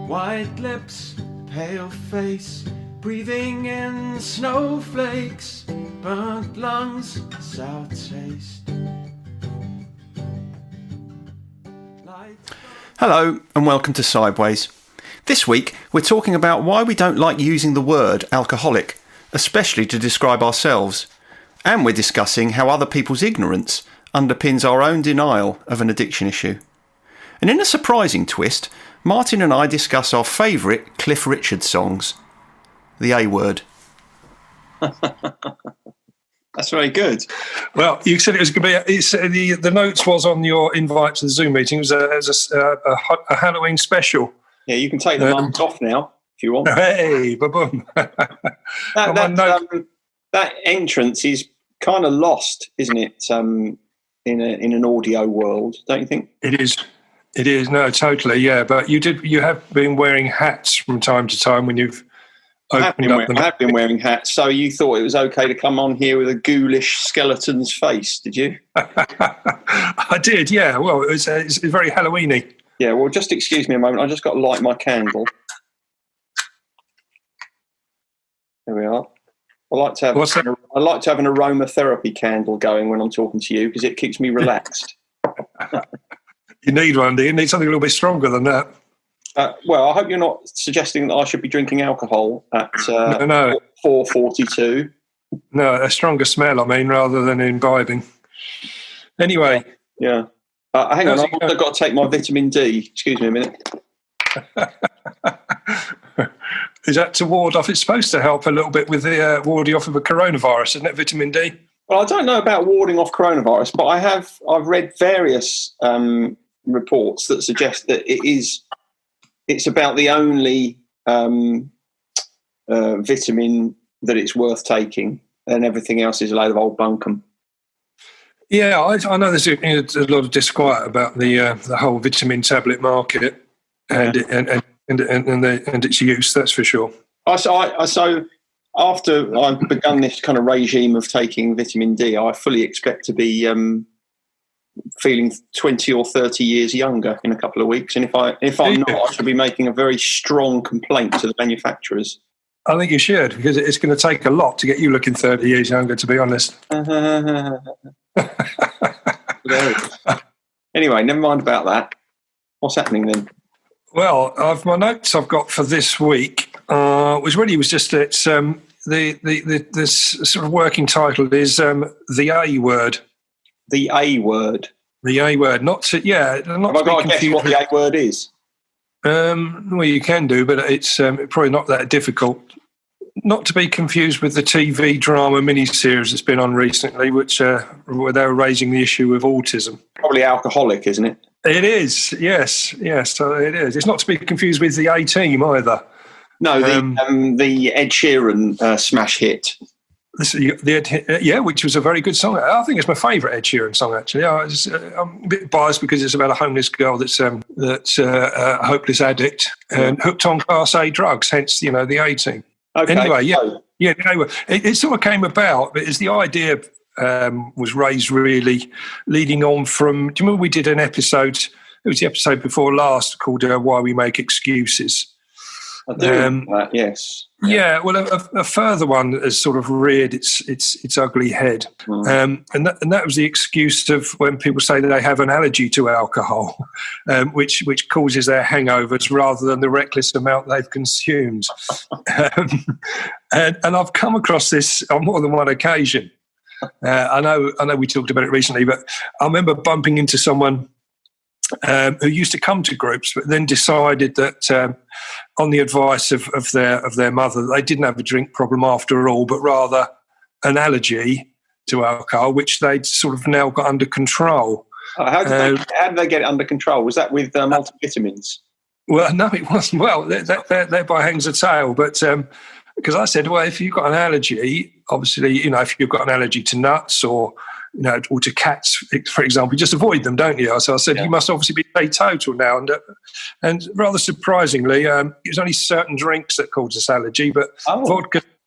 White lips, pale face, breathing in snowflakes, burnt lungs, sour taste. Hello and welcome to Sideways. This week we're talking about why we don't like using the word alcoholic, especially to describe ourselves. And we're discussing how other people's ignorance underpins our own denial of an addiction issue. And in a surprising twist, Martin and I discuss our favourite Cliff Richard songs. The A word. That's very good. Well, you said it was going to be. The notes was on your invite to the Zoom meeting. It was a Halloween special. Yeah, you can take the month off now if you want. Hey, ba-boom. That entrance is kind of lost, isn't it? In an audio world, don't you think? It is. It is. No, totally. Yeah, but you have been wearing hats from time to time when you've. I have been wearing hats, so you thought it was okay to come on here with a ghoulish skeleton's face, did you? I did, yeah. Well, it's very Halloween-y. Yeah, well, just excuse me a moment. I just got to light my candle. There we are. I like to have an aromatherapy candle going when I'm talking to you because it keeps me relaxed. You need one, do you? You need something a little bit stronger than that. Well, I hope you're not suggesting that I should be drinking alcohol at 4:42. No, a stronger smell, I mean, rather than imbibing. Anyway. Yeah. Hang on, I've also got to take my vitamin D. Excuse me a minute. Is that to ward off? It's supposed to help a little bit with the warding off of a coronavirus, isn't it, vitamin D? Well, I don't know about warding off coronavirus, but I've read various reports that suggest that it's about the only vitamin that it's worth taking, and everything else is a load of old bunkum. Yeah, I know there's a lot of disquiet about the whole vitamin tablet market and its use. That's for sure. So after I've begun this kind of regime of taking vitamin D, I fully expect to be feeling 20 or 30 years younger in a couple of weeks. And if I'm not, I should be making a very strong complaint to the manufacturers. I think you should, because it's going to take a lot to get you looking 30 years younger, to be honest. Anyway, never mind about that. What's happening then? Well, my notes I've got for this week was just it's the sort of working title is the A word. The A word. The A word. Not to Have I got to guess what the A word is? Well, you can do, but it's probably not that difficult. Not to be confused with the TV drama miniseries that's been on recently, where they were raising the issue of autism. Probably alcoholic, isn't it? It is, yes, it is. It's not to be confused with the A-Team either. No, the Ed Sheeran smash hit. Which was a very good song. I think it's my favourite Ed Sheeran song, actually. I'm a bit biased because it's about a homeless girl that's a hopeless addict and hooked on Class A drugs, hence, the A-Team. Okay. Anyway, it sort of came about, but as the idea was raised really leading on from, do you remember we did an episode, it was the episode before last, called Why We Make Excuses. I do that, yes. Yeah, well, a further one has sort of reared its ugly head, and that was the excuse of when people say that they have an allergy to alcohol, which causes their hangovers rather than the reckless amount they've consumed. And I've come across this on more than one occasion. I know we talked about it recently, but I remember bumping into someone who used to come to groups, but then decided that on the advice of their mother, they didn't have a drink problem after all, but rather an allergy to alcohol, which they'd sort of now got under control. How did they get it under control? Was that with multivitamins? Well, no, it wasn't. Well, thereby hangs a tale, but because I said, well, if you've got an allergy, obviously, if you've got an allergy to nuts or to cats, for example, you just avoid them, don't you? So I said, You must obviously be teetotal now. And rather surprisingly, it was only certain drinks that caused this allergy, but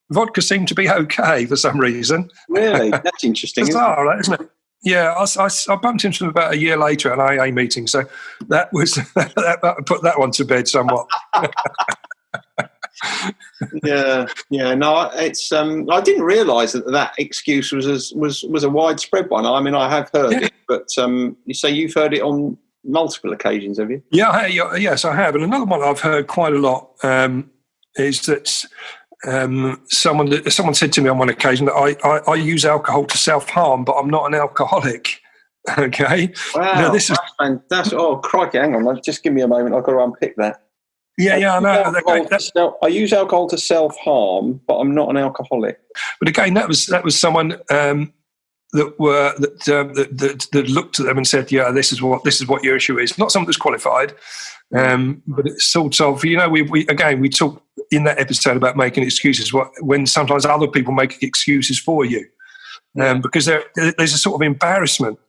vodka seemed to be okay for some reason. Really? That's interesting. Bizarre, isn't it? Yeah, I bumped into him about a year later at an AA meeting, so that was that put that one to bed somewhat. Yeah. No, it's. I didn't realise that excuse was a widespread one. I mean, I have heard it, but you say you've heard it on multiple occasions, have you? Yeah, yes, I have. And another one I've heard quite a lot is that someone said to me on one occasion that I use alcohol to self-harm, but I'm not an alcoholic. Okay. Wow, now, this is that's oh crikey! Hang on, just give me a moment. I've got to unpick that. Yeah, I know. I use alcohol to self-harm, but I'm not an alcoholic. But again, that was someone that looked at them and said, "Yeah, this is what your issue is." Not someone that's qualified, but it's sort of, we talk in that episode about making excuses. When sometimes other people make excuses for you, because there's a sort of embarrassment.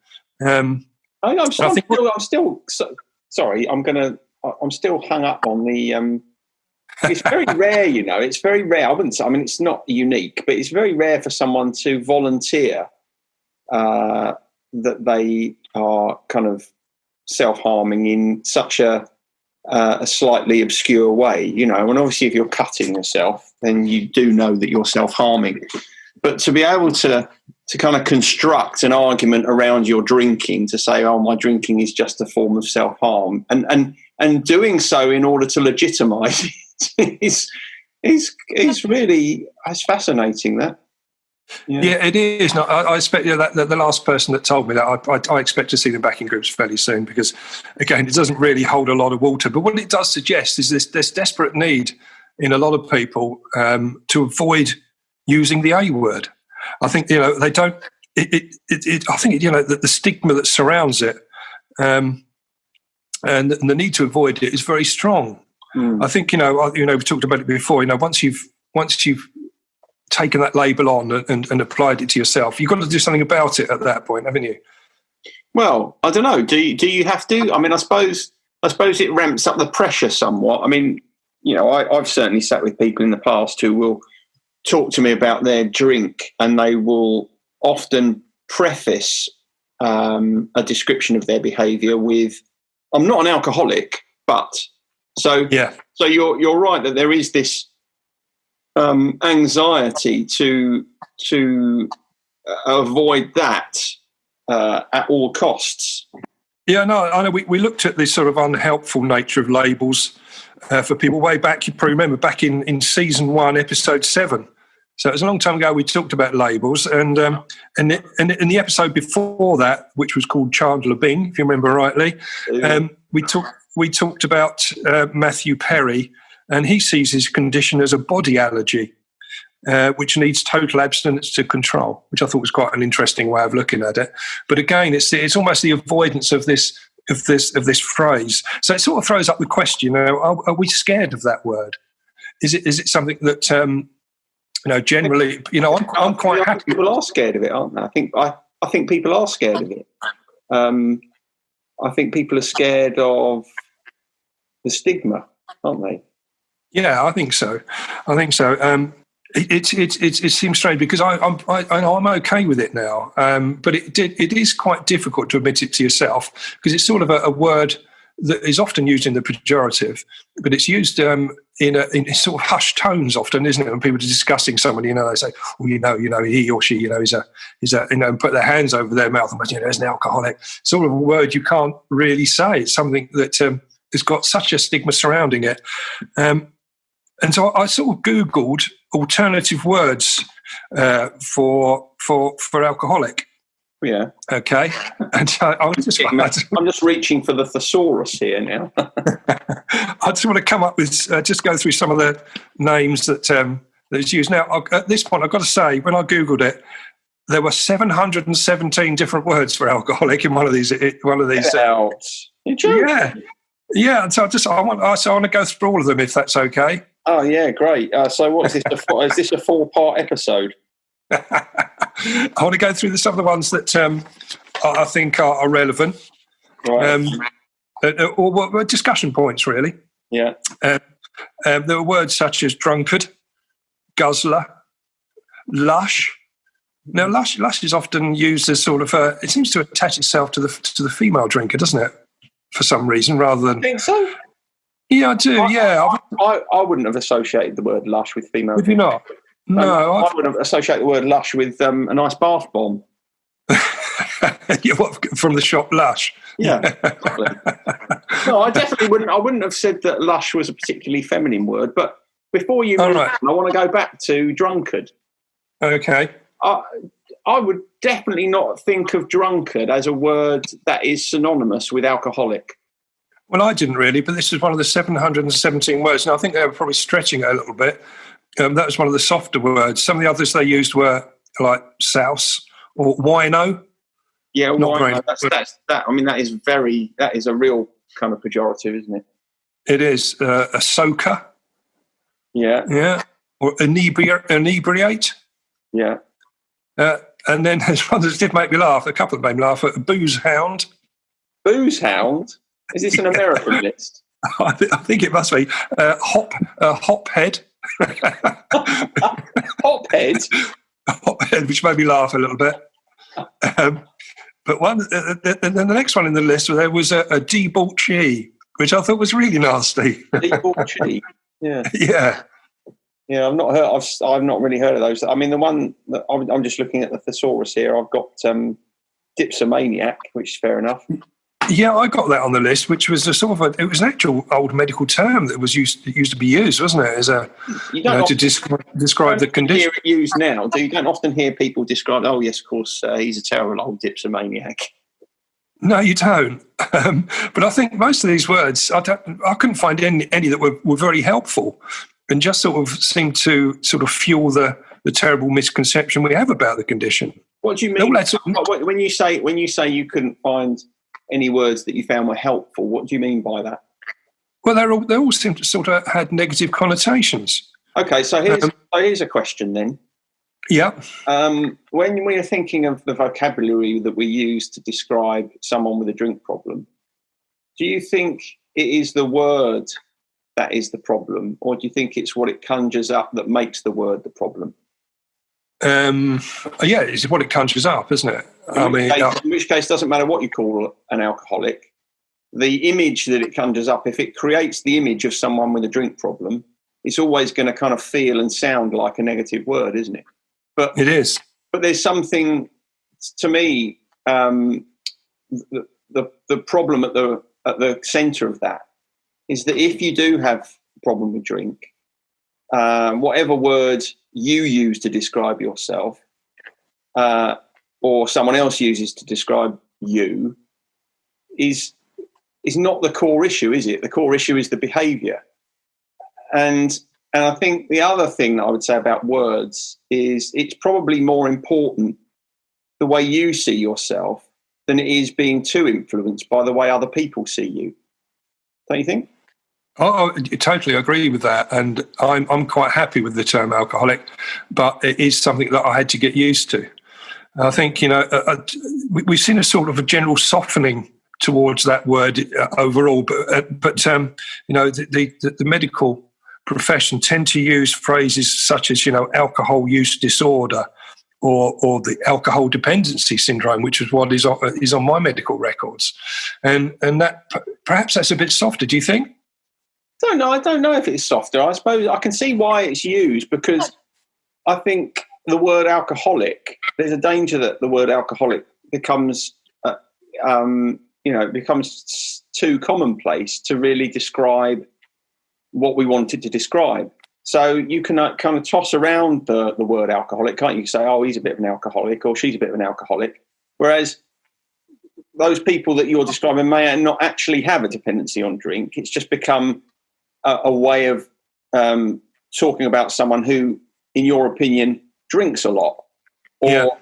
I'm still hung up on the. It's very rare, It's very rare. It's not unique, but it's very rare for someone to volunteer that they are kind of self-harming in such a slightly obscure way, And obviously, if you're cutting yourself, then you do know that you're self-harming. But to be able to kind of construct an argument around your drinking, to say, "Oh, my drinking is just a form of self-harm," and doing so in order to legitimise it is really fascinating. That. Yeah, it is. No, I expect that the last person that told me that, I expect to see them back in groups fairly soon, because, again, it doesn't really hold a lot of water. But what it does suggest is this desperate need in a lot of people to avoid using the A word. I think they don't. I think that the stigma that surrounds it and the need to avoid it is very strong. I think we talked about it before. Once you've taken that label on and applied it to yourself, you've got to do something about it at that point, haven't you? Well, I don't know. Do you have to? I mean, I suppose it ramps up the pressure somewhat. I mean, I've certainly sat with people in the past who will talk to me about their drink, and they will often preface a description of their behaviour with, "I'm not an alcoholic, but..." So you're right that there is this anxiety to avoid that at all costs. Yeah, no, I know. We looked at this sort of unhelpful nature of labels for people way back. You probably remember back in season 1, episode 7. So it was a long time ago. We talked about labels, and in the episode before that, which was called Chandler Bing, if you remember rightly, we talked about Matthew Perry, and he sees his condition as a body allergy, which needs total abstinence to control, which I thought was quite an interesting way of looking at it. But again, it's almost the avoidance of this phrase. So it sort of throws up the question: are we scared of that word? Is it something that generally, I'm quite happy. People are scared of it, aren't they? I think people are scared of it. I think people are scared of the stigma, aren't they? Yeah, I think so. It seems strange because I'm okay with it now, but it is quite difficult to admit it to yourself, because it's sort of a word that is often used in the pejorative, but it's used in sort of hushed tones often, isn't it? When people are discussing someone, they say, "Oh, he or she, is a," and put their hands over their mouth and as an alcoholic. Sort of a word you can't really say. It's something that has got such a stigma surrounding it. And so I sort of Googled alternative words for alcoholic. Yeah. Okay. And I'm just reaching for the thesaurus here now. I just want to come up with just go through some of the names that is used now. At this point, I've got to say, when I Googled it, there were 717 different words for alcoholic in one of these. Yeah. And so I want to go through all of them, if that's okay. Oh yeah, great. So what's this? Is this a 4-part episode? I want to go through some of the ones that I think are relevant, right. Or discussion points, really. Yeah. There were words such as drunkard, guzzler, lush, Now, lush is often used as sort of it seems to attach itself to the female drinker, doesn't it? For some reason, rather than. Think so? Yeah, I do. I wouldn't have associated the word lush with female. Would you not? No, I would have associated the word lush with a nice bath bomb. Yeah, from the shop Lush. Yeah, exactly. No, I definitely wouldn't. I wouldn't have said that lush was a particularly feminine word. But before you move on, I want to go back to drunkard. Okay. I would definitely not think of drunkard as a word that is synonymous with alcoholic. Well, I didn't really, but this is one of the 717 words, and I think they were probably stretching it a little bit. That was one of the softer words. Some of the others they used were like souse or wino. Yeah, wino. That's that. I mean, that is a real kind of pejorative, isn't it? It is a soaker. Yeah. Yeah. Or inebriate. Yeah. And then there's one that did make me laugh. A couple that made me laugh. A booze hound. Booze hound? Is this an American list? I think it must be. Hophead. Hophead? Hophead, which made me laugh a little bit. But the next one in the list there was a debauchee, which I thought was really nasty. Debauchee? Yeah. Yeah. Yeah, I've not really heard of those. I mean, the one that I'm just looking at the thesaurus here. I've got dipsomaniac, which is fair enough. Yeah, I got that on the list, which was it was an actual old medical term that was used to be used, wasn't it? As to describe the condition. Hear it used now. You don't often hear people describe. Oh, yes, of course, he's a terrible old dipsomaniac. No, you don't. But I think most of these words, I couldn't find any that were very helpful, and just sort of seemed to sort of fuel the terrible misconception we have about the condition. What do you mean when you say you couldn't find any words that you found were helpful? What do you mean by that? Well, they all seem to sort of had negative connotations. Okay, so here's a question then. Yeah. When we are thinking of the vocabulary that we use to describe someone with a drink problem, do you think it is the word that is the problem, or do you think it's what it conjures up that makes the word the problem? Yeah, it's what it conjures up, isn't it? In which case, it doesn't matter what you call an alcoholic. The image that it conjures up, if it creates the image of someone with a drink problem, it's always going to kind of feel and sound like a negative word, isn't it? But it is. But there's something, to me, the problem at the centre of that is that if you do have a problem with drink, whatever word you use to describe yourself, or someone else uses to describe you, is not the core issue, is it? The core issue is the behaviour. And I think the other thing that I would say about words is it's probably more important the way you see yourself than it is being too influenced by the way other people see you. Don't you think? I totally agree with that, and I'm quite happy with the term alcoholic, but it is something that I had to get used to. I think we've seen a sort of a general softening towards that word overall, but the medical profession tend to use phrases such as alcohol use disorder or the alcohol dependency syndrome, which is what is on my medical records, and that perhaps that's a bit softer. Do you think? I don't know if it's softer. I suppose I can see why it's used, because I think the word alcoholic, there's a danger that the word alcoholic becomes too commonplace to really describe what we wanted to describe. So you can kind of toss around the word alcoholic, can't you? Say, oh, he's a bit of an alcoholic, or she's a bit of an alcoholic. Whereas those people that you're describing may not actually have a dependency on drink. It's just become a way of talking about someone who, in your opinion, drinks a lot, or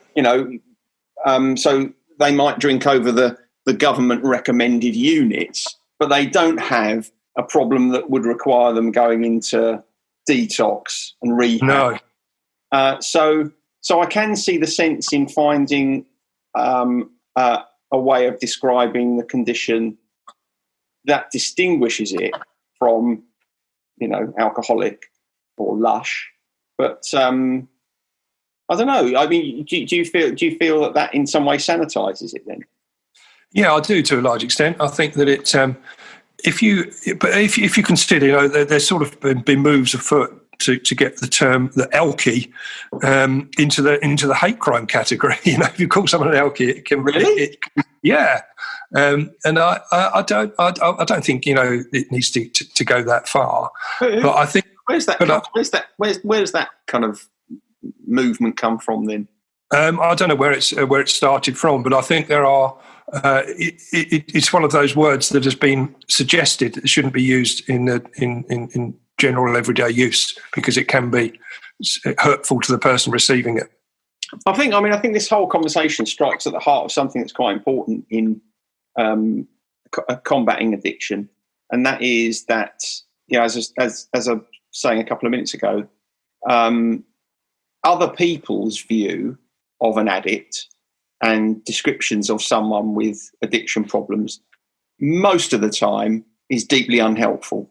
so they might drink over the government recommended units, but they don't have a problem that would require them going into detox and rehab. No. So I can see the sense in finding a way of describing the condition that distinguishes it from alcoholic or lush, but I don't know. I mean, do you feel that in some way sanitizes it then? Yeah, I do to a large extent. I think that it, if you consider, there's sort of been moves afoot to get the term the elkie into the hate crime category. If you call someone an elkie, it can really, yeah. And I don't think it needs to go that far. But I think where's that kind of movement come from then? I don't know where it started from, but I think there are. It's one of those words that has been suggested that shouldn't be used in general everyday use because it can be hurtful to the person receiving it. I think this whole conversation strikes at the heart of something that's quite important in combating addiction, and that is that, as I was saying a couple of minutes ago, other people's view of an addict and descriptions of someone with addiction problems most of the time is deeply unhelpful,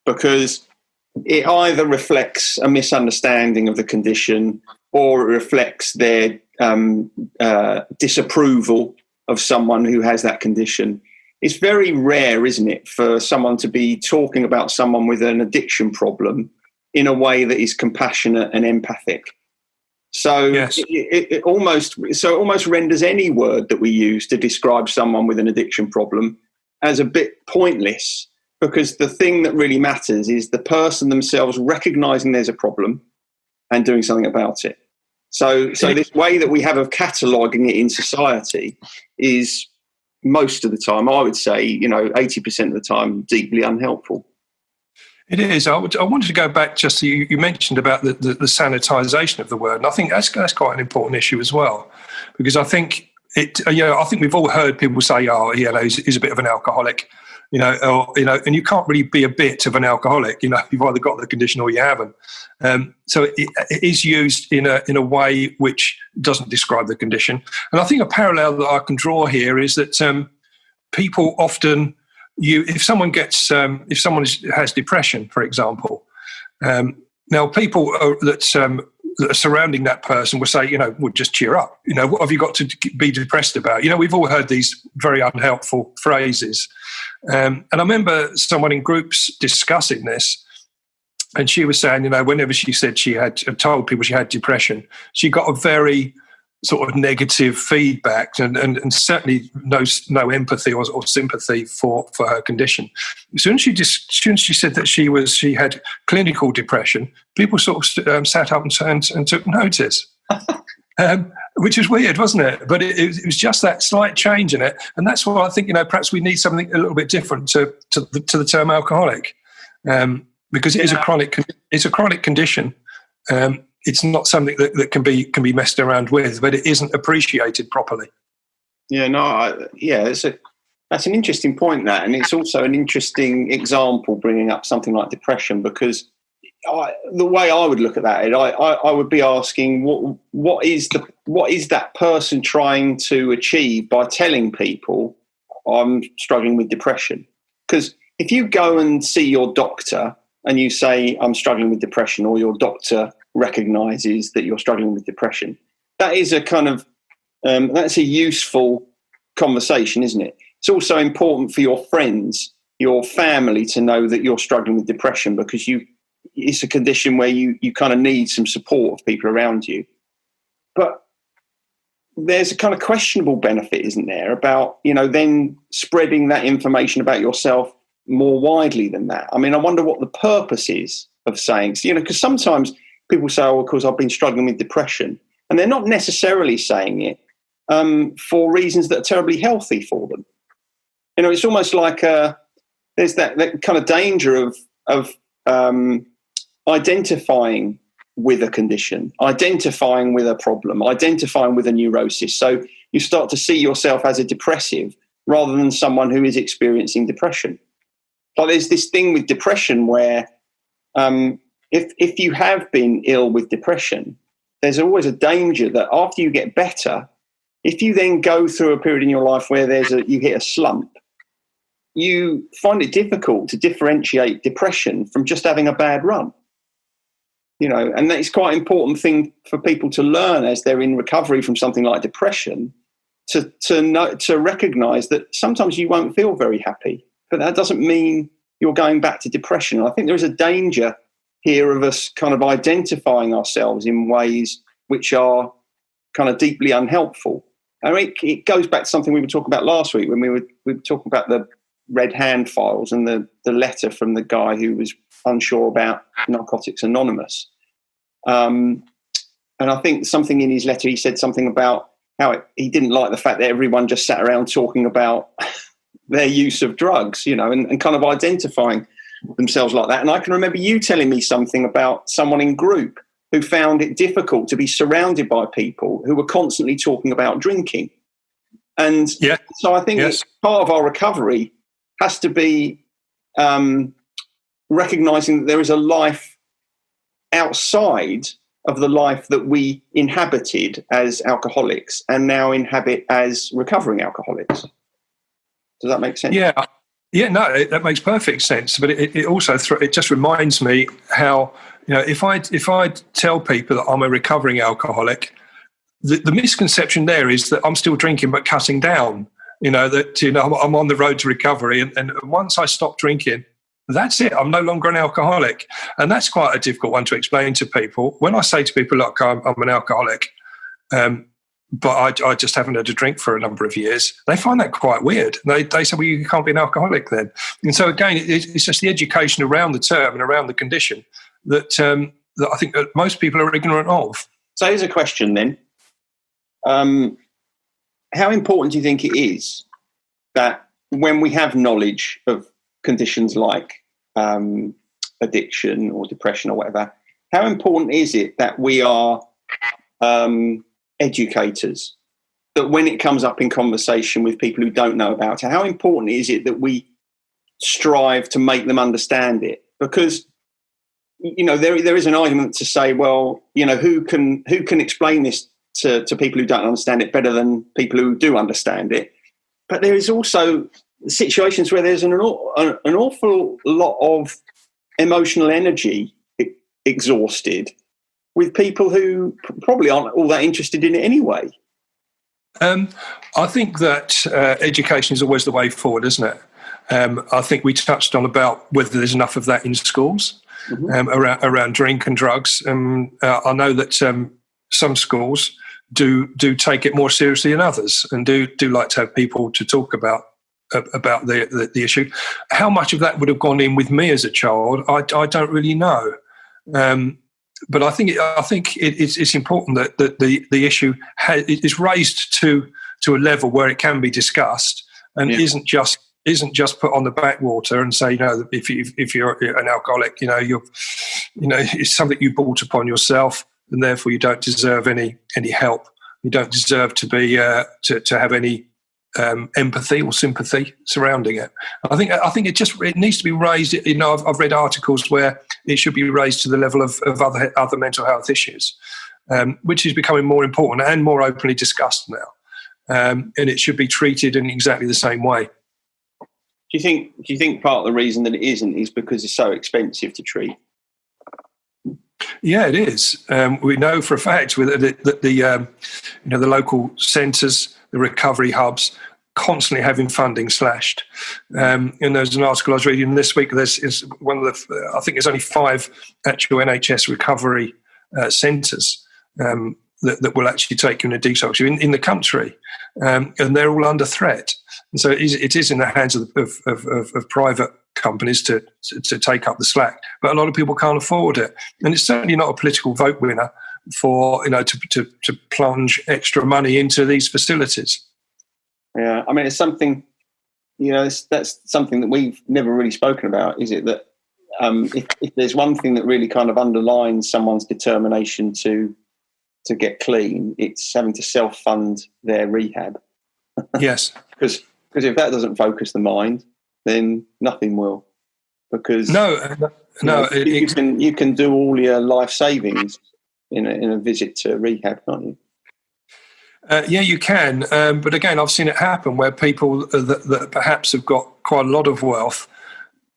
because it either reflects a misunderstanding of the condition or it reflects their disapproval of someone who has that condition. It's very rare, isn't it, for someone to be talking about someone with an addiction problem in a way that is compassionate and empathic. So yes. it almost renders any word that we use to describe someone with an addiction problem as a bit pointless, because the thing that really matters is the person themselves recognizing there's a problem and doing something about it. So this way that we have of cataloguing it in society is most of the time, I would say, 80% of the time, deeply unhelpful. It is. I wanted to go back just to you mentioned about the sanitisation of the word, and I think that's quite an important issue as well, because I think I think we've all heard people say, he's a bit of an alcoholic, and you can't really be a bit of an alcoholic. You've either got the condition or you haven't. So it is used in a way which doesn't describe the condition. And I think a parallel that I can draw here is that people often. If someone has depression, for example, now people that are surrounding that person will say, would just cheer up. What have you got to be depressed about? We've all heard these very unhelpful phrases. And I remember someone in groups discussing this, and she was saying, whenever she said she had told people she had depression, she got a very sort of negative feedback and certainly no empathy or sympathy for her condition. As soon as she said that she had clinical depression, people sort of sat up and took notice, which is weird, wasn't it? But it was just that slight change in it, and that's why I think perhaps we need something a little bit different to the term alcoholic, because it is a chronic condition. It's not something that can be messed around with, but it isn't appreciated properly. Yeah, that's an interesting point, that, and it's also an interesting example bringing up something like depression, because the way I would look at that, I would be asking what is that person trying to achieve by telling people I'm struggling with depression? Because if you go and see your doctor and you say I'm struggling with depression, or your doctor recognises that you're struggling with depression, that is a kind of that's a useful conversation, isn't it? It's also important for your friends, your family, to know that you're struggling with depression, because it's a condition where you kind of need some support of people around you. But there's a kind of questionable benefit, isn't there, about then spreading that information about yourself more widely than that. I mean, I wonder what the purpose is of saying, because sometimes people say, of course, I've been struggling with depression. And they're not necessarily saying it for reasons that are terribly healthy for them. It's almost like there's that kind of danger of identifying with a condition, identifying with a problem, identifying with a neurosis. So you start to see yourself as a depressive rather than someone who is experiencing depression. But there's this thing with depression where if you have been ill with depression, there's always a danger that after you get better, if you then go through a period in your life where you hit a slump, you find it difficult to differentiate depression from just having a bad run. And that is quite an important thing for people to learn as they're in recovery from something like depression, to recognise that sometimes you won't feel very happy, but that doesn't mean you're going back to depression. And I think there is a danger here of us kind of identifying ourselves in ways which are kind of deeply unhelpful. I mean, it goes back to something we were talking about last week when we were talking about the Red Hand files and the letter from the guy who was unsure about Narcotics Anonymous. And I think something in his letter, he said something about how he didn't like the fact that everyone just sat around talking about their use of drugs, and kind of identifying themselves like that. And I can remember you telling me something about someone in group who found it difficult to be surrounded by people who were constantly talking about drinking. And so I think part of our recovery has to be recognising that there is a life outside of the life that we inhabited as alcoholics and now inhabit as recovering alcoholics. Does that make sense? Yeah, no, that makes perfect sense. But it also it just reminds me how, if I tell people that I'm a recovering alcoholic, the misconception there is that I'm still drinking but cutting down. I'm on the road to recovery, and once I stop drinking, that's it. I'm no longer an alcoholic. And that's quite a difficult one to explain to people. When I say to people, look, I'm an alcoholic, but I just haven't had a drink for a number of years, they find that quite weird. They say, well, you can't be an alcoholic then. And so, again, it's just the education around the term and around the condition that I think that most people are ignorant of. So here's a question then. How important do you think it is that when we have knowledge of conditions like addiction or depression or whatever, how important is it that we are educators, that when it comes up in conversation with people who don't know about it, how important is it that we strive to make them understand it? Because there is an argument to say, well, who can explain this to people who don't understand it better than people who do understand it? But there is also situations where there's an awful lot of emotional energy exhausted with people who probably aren't all that interested in it anyway. I think that education is always the way forward, isn't it? I think we touched on about whether there's enough of that in schools, around drink and drugs. I know that some schools do take it more seriously than others, and do like to have people to talk about the issue. How much of that would have gone in with me as a child, I don't really know. But I think it's important that the issue is raised to a level where it can be discussed and isn't just put on the backwater and say, if you're an alcoholic, it's something you brought upon yourself, and therefore you don't deserve any help. You don't deserve to be to have any empathy or sympathy surrounding it. I think it needs to be raised. I've read articles where it should be raised to the level of other mental health issues, which is becoming more important and more openly discussed now, and it should be treated in exactly the same way. Do you think part of the reason that it isn't is because it's so expensive to treat? Yeah, it is. We know for a fact that the local centres, the recovery hubs, constantly having funding slashed. And there's an article I was reading this week. I think there's only 5 actual NHS recovery centres that will actually take you in a detox in the country, and they're all under threat. And so it is in the hands of private companies to take up the slack, but a lot of people can't afford it, and it's certainly not a political vote winner for to plunge extra money into these facilities. Yeah, I mean, it's something, that's something that we've never really spoken about, is it? That if there's one thing that really kind of underlines someone's determination to get clean, it's having to self-fund their rehab. Yes, because if that doesn't focus the mind, then nothing will. Because you can do all your life savings in a visit to rehab, can't you? Yeah, you can. But again, I've seen it happen where people that perhaps have got quite a lot of wealth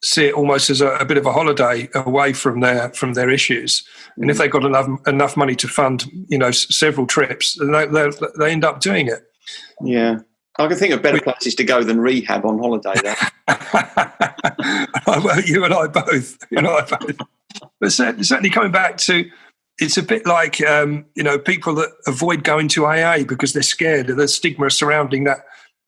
see it almost as a bit of a holiday away from their issues. And if they've got enough money to fund, several trips, they end up doing it. Yeah. I can think of better places to go than rehab on holiday, though. Well, you and I both. But certainly coming back to, it's a bit like, people that avoid going to AA because they're scared of the stigma surrounding that.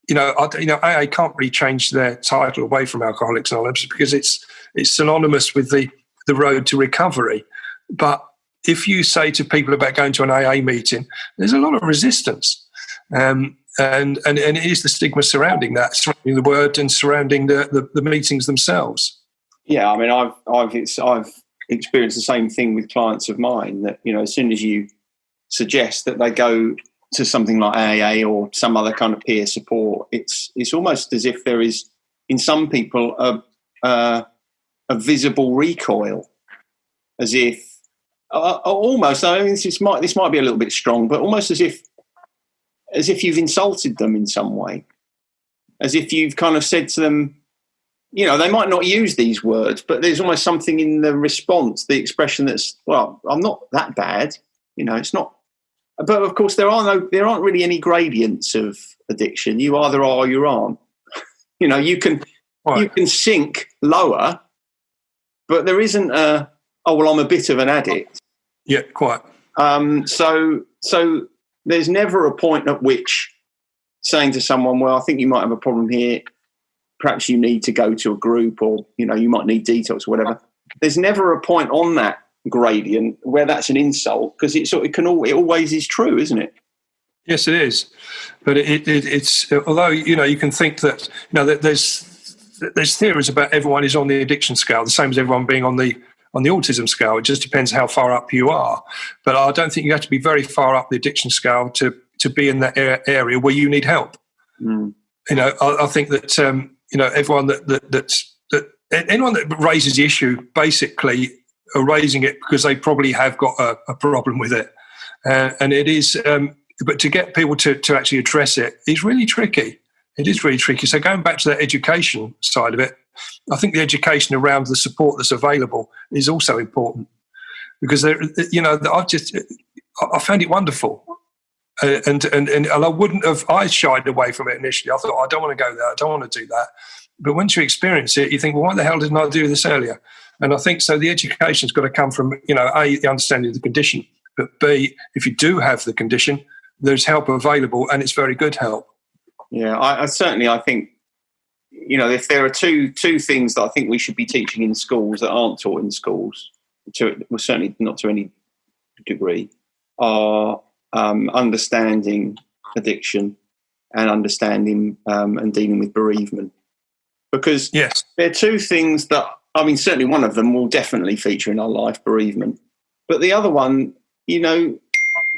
AA can't really change their title away from Alcoholics Anonymous because it's synonymous with the road to recovery. But if you say to people about going to an AA meeting, there's a lot of resistance. And it is the stigma surrounding that, surrounding the word and surrounding the meetings themselves. Yeah, I mean, I've experienced the same thing with clients of mine that, as soon as you suggest that they go to something like AA or some other kind of peer support, it's almost as if there is, in some people, a visible recoil, as if almost. I mean, this might be a little bit strong, but almost as if you've insulted them in some way, as if you've kind of said to them, they might not use these words, but there's almost something in the response, the expression that's, well, I'm not that bad, it's not. But of course, there aren't really any gradients of addiction. You either are or you aren't. You can sink lower, but there isn't I'm a bit of an addict. Yeah, quite. So there's never a point at which saying to someone, well, I think you might have a problem here. Perhaps you need to go to a group, or, you might need detox or whatever. There's never a point on that gradient where that's an insult, because it always is true, isn't it? Yes, it is. But it's although, you can think that, that there's theories about everyone is on the addiction scale, the same as everyone being on the autism scale. It just depends how far up you are. But I don't think you have to be very far up the addiction scale to be in that area where you need help. Mm. I think that everyone that anyone that raises the issue basically are raising it because they probably have got a problem with it, and it is. But to get people to actually address it is really tricky. It is really tricky. So going back to that education side of it, I think the education around the support that's available is also important, because I found it wonderful. And I wouldn't have. I shied away from it initially. I thought, I don't want to go there. I don't want to do that. But once you experience it, you think, well, why the hell didn't I do this earlier? And I think so. The education's got to come from, A, the understanding of the condition, but B, if you do have the condition, there's help available, and it's very good help. Yeah, I certainly think, if there are two things that I think we should be teaching in schools that aren't taught in schools, certainly not to any degree, are understanding addiction and understanding and dealing with bereavement. Because yes, there are two things that, certainly one of them will definitely feature in our life, bereavement. But the other one,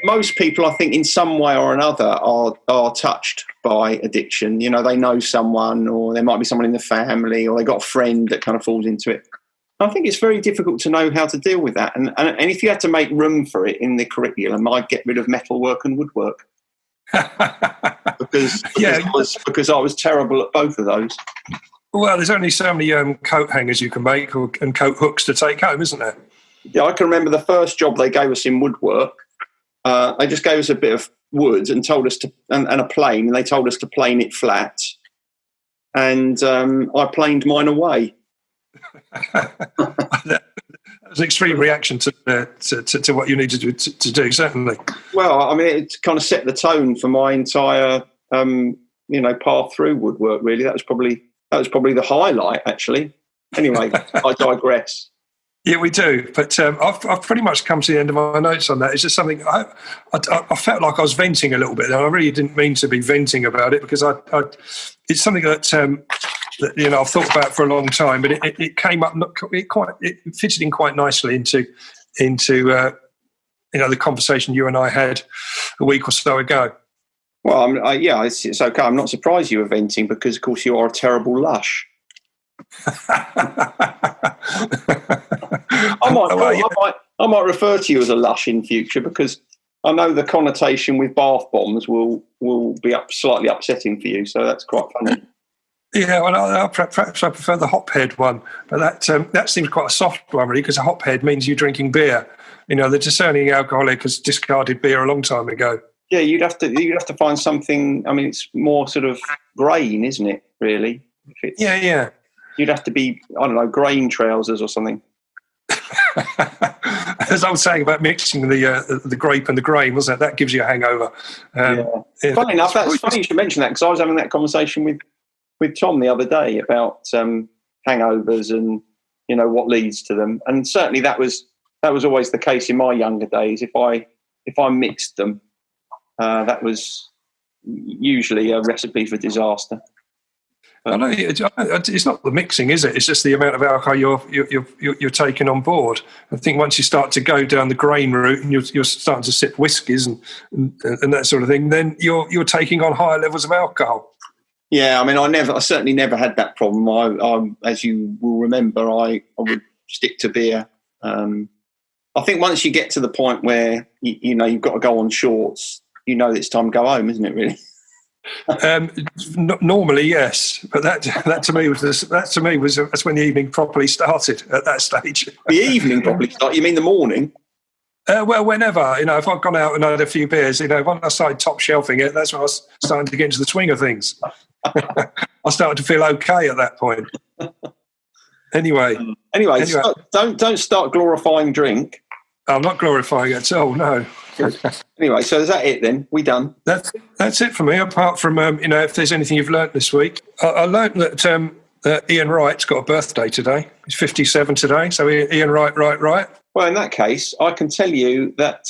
most people, I think, in some way or another are touched by addiction. They know someone, or there might be someone in the family, or they got a friend that kind of falls into it. I think it's very difficult to know how to deal with that. And if you had to make room for it in the curriculum, I'd get rid of metalwork and woodwork. because I was terrible at both of those. Well, there's only so many coat hangers you can make and coat hooks to take home, isn't there? Yeah, I can remember the first job they gave us in woodwork. They just gave us a bit of wood and told us to, and a plane, and they told us to plane it flat. And I planed mine away. That was an extreme reaction to what you needed to do, certainly. Well, it kind of set the tone for my entire, path through woodwork. Really, that was probably the highlight, actually. Anyway, I digress. Yeah, we do. But I've pretty much come to the end of my notes on that. It's just something I felt like I was venting a little bit, and I really didn't mean to be venting about it, because it's something that I've thought about for a long time. But it came up, it fitted in quite nicely into the conversation you and I had a week or so ago. Well, it's okay. I'm not surprised you were venting, because, of course, you are a terrible lush. I might refer to you as a lush in future, because I know the connotation with bath bombs will be slightly upsetting for you. So that's quite funny. Yeah, well, perhaps I prefer the hop-head one, but that seems quite a soft one, really, because a hop-head means you're drinking beer. The discerning alcoholic has discarded beer a long time ago. Yeah, you'd have to find something. I mean, it's more sort of grain, isn't it? Really? If it's, Yeah. You'd have to be, I don't know, grain trousers or something. As I was saying about mixing the grape and the grain, wasn't it? That gives you a hangover. Funny enough, that's funny you should mention that, because I was having that conversation with Tom the other day about hangovers and what leads to them, and certainly that was always the case in my younger days. If I mixed them, that was usually a recipe for disaster. I know it's not the mixing, is it? It's just the amount of alcohol you're taking on board. I think once you start to go down the grain route and you're starting to sip whiskies and that sort of thing, then you're taking on higher levels of alcohol. Yeah, I mean, I certainly never had that problem. I as you will remember, I would stick to beer. I think once you get to the point where you've got to go on shorts, it's time to go home, isn't it? Really. Normally, yes, but that to me was that's when the evening properly started. At that stage, the evening properly started. You mean the morning? Well, whenever if I've gone out and had a few beers, when I started top shelving it, that's when I was starting to get into the swing of things. I started to feel okay at that point. Anyway, so don't start glorifying drink. I'm not glorifying it at all. No. Anyway, so is that it then? We done? That's it for me. Apart from if there's anything you've learnt this week, I learnt that Ian Wright's got a birthday today. He's 57 today. So Ian Wright. Well, in that case, I can tell you that.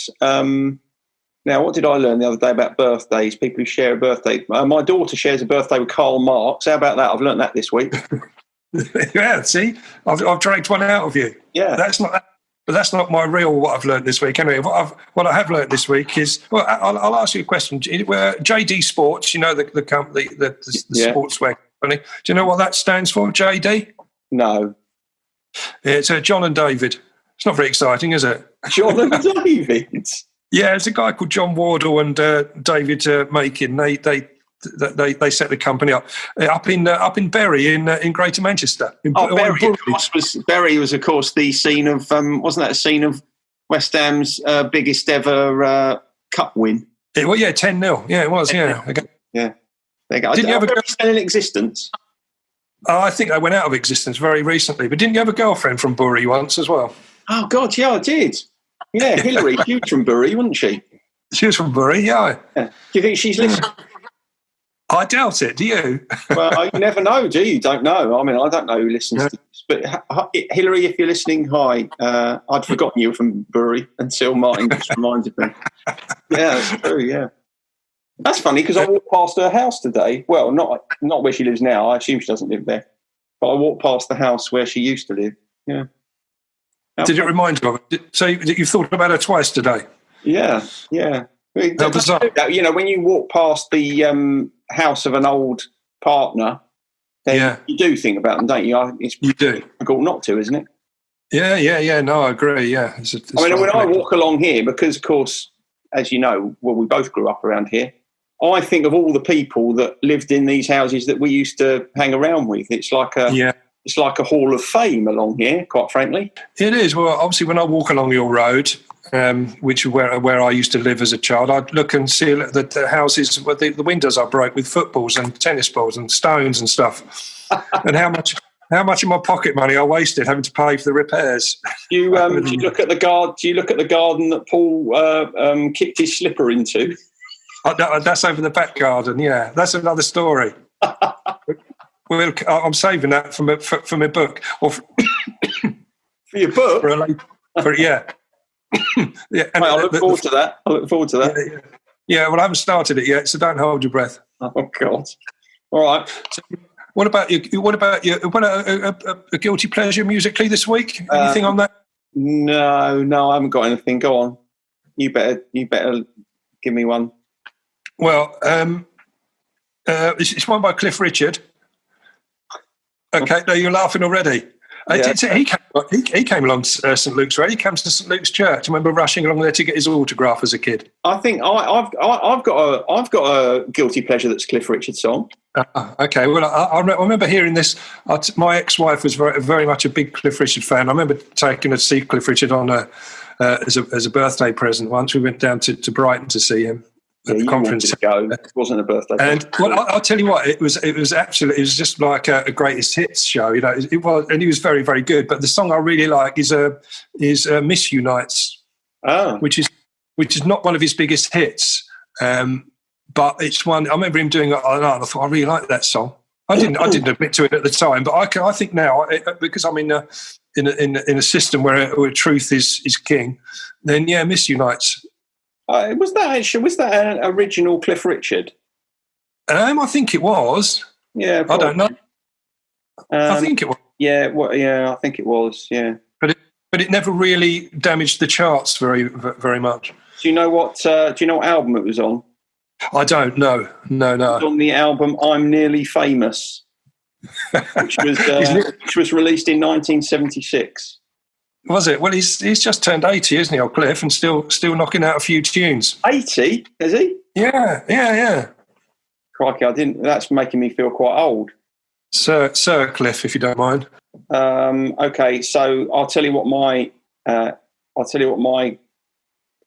Now, what did I learn the other day about birthdays? People who share a birthday. My daughter shares a birthday with Karl Marx. How about that? I've learnt that this week. Yeah, see, I've dragged one out of you. Yeah, But that's not my real what I've learned this week. Anyway, what I have learned this week is, well, I'll ask you a question. JD Sports, the company, the sportswear company. Do you know what that stands for, JD? No. It's John and David. It's not very exciting, is it? John and David? Yeah, it's a guy called John Wardle and David Makin. They set the company up in Bury in Greater Manchester. Bury was of course the scene of wasn't that a scene of West Ham's biggest ever cup win? 10-0. Yeah, it was. Yeah. Okay. Yeah. There you go. Didn't you have still in existence? I think they went out of existence very recently. But didn't you have a girlfriend from Bury once as well? Oh God, yeah, I did. Yeah, Hillary. She was from Bury, wasn't she? She was from Bury. Yeah. Do you think she's listening? I doubt it. Do you? Well, you never know, do you? Don't know. I mean, I don't know who listens to this. But Hillary, if you're listening, hi. I'd forgotten you were from Bury until Martin just reminded me. Yeah, that's true, yeah. That's funny because I walked past her house today. Well, not where she lives now. I assume she doesn't live there. But I walked past the house where she used to live. Yeah. Did it remind you of it? So you've thought about her twice today? Yeah. How bizarre. When you walk past the house of an old partner, then you do think about them, don't you? You do. Difficult not to, isn't it? Yeah. No, I agree. Yeah. When I walk along here, because of course, as you know, we both grew up around here. I think of all the people that lived in these houses that we used to hang around with. It's like a hall of fame along here, quite frankly. It is. Well, obviously, when I walk along your road, which is where I used to live as a child, I'd look and see that the houses, the windows are broke with footballs and tennis balls and stones and stuff, and how much of my pocket money I wasted having to pay for the repairs. Do you look at the garden that Paul kicked his slipper into? That's over the back garden. Yeah, that's another story. I'm saving that for my book or for your book. Yeah. I look forward to that. Yeah. Well, I haven't started it yet, so don't hold your breath. Oh God! All right. So, what about you? What about a guilty pleasure musically this week? Anything on that? No, I haven't got anything. Go on. You better give me one. Well, it's one by Cliff Richard. Okay, no, you're laughing already. Yeah. He came along to St Luke's Road. He came to St Luke's Church. I remember rushing along there to get his autograph as a kid. I think I've got a guilty pleasure that's Cliff Richard's song. Okay, well, I remember hearing this. My ex-wife was very much a big Cliff Richard fan. I remember taking her to see Cliff Richard on as a birthday present once. We went down to Brighton to see him at the conference. It wasn't a birthday. And well, I'll tell you what, it was just like a greatest hits show. You know, it was, and he was very, very good. But the song I really like is Miss You Nights, which is not one of his biggest hits. But it's one. I remember him doing it, and I thought I really like that song. I didn't admit to it at the time, but I think now, because I'm in a system where truth is king. Then yeah, Miss You Nights. Was that an original Cliff Richard? I think it was. Yeah, probably. I don't know. I think it was. Yeah, I think it was. Yeah, but it never really damaged the charts very, very much. Do you know what album it was on? I don't know. No. It was on the album "I'm Nearly Famous," which was released in 1976. Was it? Well, he's just turned 80, isn't he, old Cliff, and still knocking out a few tunes. 80, is he? Yeah. Crikey, I didn't. That's making me feel quite old. Sir Cliff, if you don't mind. Okay, so I'll tell you what my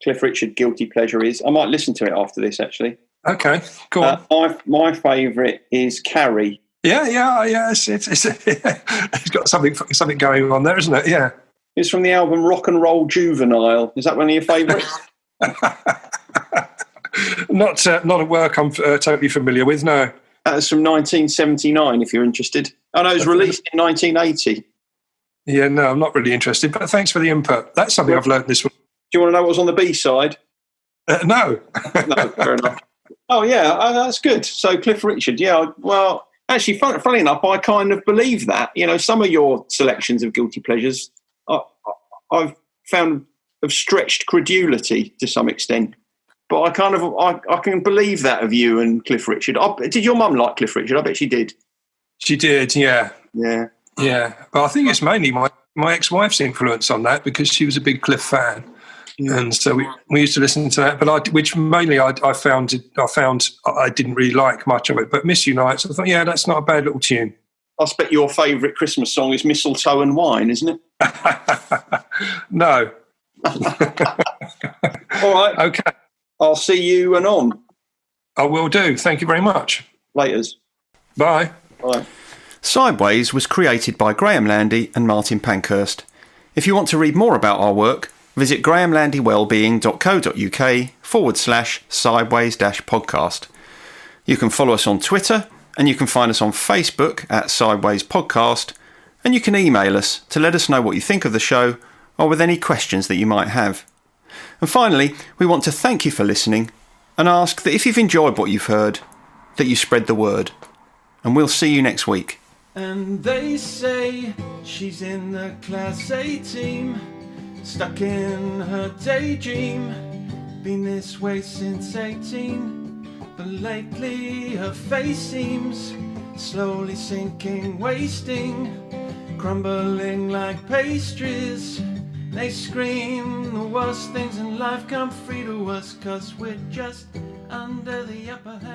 Cliff Richard guilty pleasure is. I might listen to it after this, actually. Okay, go on. My favourite is Carrie. Yeah. It's got something going on there, isn't it? Yeah. It's from the album Rock and Roll Juvenile. Is that one of your favourites? Not a work I'm totally familiar with, no. That's from 1979, if you're interested. Oh, no, it was released in 1980. Yeah, no, I'm not really interested, but thanks for the input. That's something I've learned this week. Do you want to know what was on the B-side? No. No, fair enough. Oh, yeah, that's good. So Cliff Richard, yeah, well, actually, funny enough, I kind of believe that. You know, some of your selections of guilty pleasures I've found have stretched credulity to some extent. But I can believe that of you and Cliff Richard. Did your mum like Cliff Richard? I bet she did. She did, yeah. Yeah. Yeah, but I think it's mainly my ex-wife's influence on that, because she was a big Cliff fan. Yeah. And so we used to listen to that, but which mainly I found I didn't really like much of it. But Miss You Nights, I thought, yeah, that's not a bad little tune. I expect your favourite Christmas song is Mistletoe and Wine, isn't it? No. All right. Okay. I'll see you anon. I will do. Thank you very much. Laters. Bye. Bye. Sideways was created by Graham Landy and Martin Pankhurst. If you want to read more about our work, visit grahamlandywellbeing.co.uk/sideways-podcast. You can follow us on Twitter, and you can find us on Facebook at Sideways Podcast, and you can email us to let us know what you think of the show or with any questions that you might have. And finally, we want to thank you for listening and ask that if you've enjoyed what you've heard, that you spread the word. And we'll see you next week. And they say she's in the Class A team, stuck in her daydream, been this way since 18, but lately her face seems slowly sinking, wasting, crumbling like pastries. They scream the worst things in life come free to us, 'cause we're just under the upper hand.